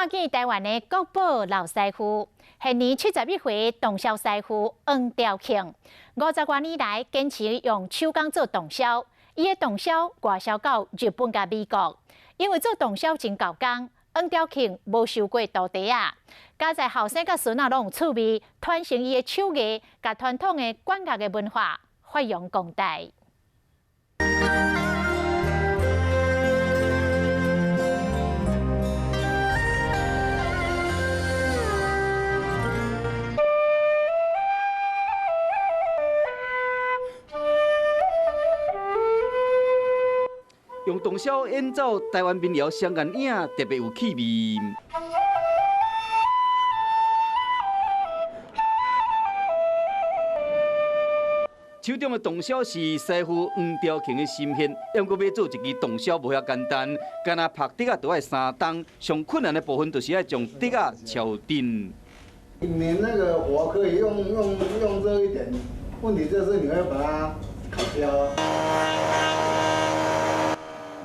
看见台湾的国宝老师傅，今年71岁洞箫师傅黄兆庆，50多年来坚持用手工做洞箫。伊的洞箫外销到日本甲美国，因为做洞箫真够工，黄兆庆无受过徒弟啊。家在后生甲孙仔拢有趣味，传承伊的手艺，甲传统的管乐的文化发扬光大。 用洞箫演奏台湾民谣《双眼影》，特别有气味。手中的洞箫是师傅黄兆庆的心血，不过要做一支洞箫无遐简单，干那拍笛啊都要3档，上困难的部分就是要将笛啊敲定。你那个活可以用热一点，问题就是你会把它烤焦。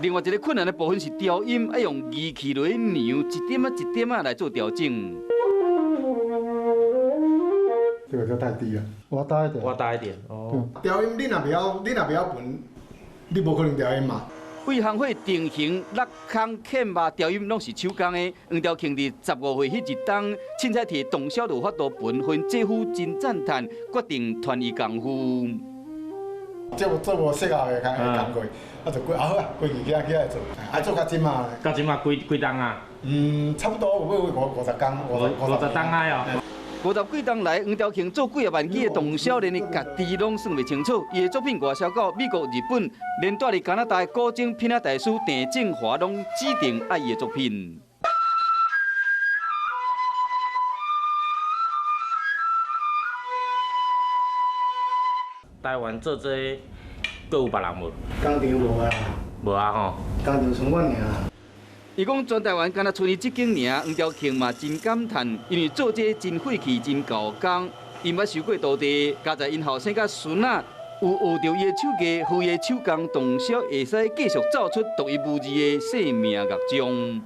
另外一个困难的部分是调音，要用仪器来量，一点啊一点啊来做调整。这个就太低了，挖大一点。挖大一点哦。调音你若不要分，你无可能调音嘛。为行会定型、落空、欠吧调音拢是手工的。黄兆庆伫15岁迄一冬，凊彩摕洞箫有法度分分姐夫真赞叹，决定传伊功夫。 做无适合的工过，啊就规好啊，规日起来做，啊做较精嘛。到即嘛几冬啊？差不多有要50工，50冬啊哦。 50几冬来，黄兆庆做几啊万支的洞箫，连伊家己拢算袂清楚。伊的作品外销到美国、日本，连带伫加拿大的古筝品仔大师郑正华拢指定爱伊的作品。 台湾做这个，阁有别人无？工厂无啊，无啊吼。工厂剩阮尔。伊讲全台湾敢若剩伊即间尔，黄兆庆嘛真感叹，因为做这真费气、真够工，因捌受过徒弟，加在因后生甲孙仔有学着伊的手艺，予伊的手工洞箫会使继续造出独一无二的生命乐章。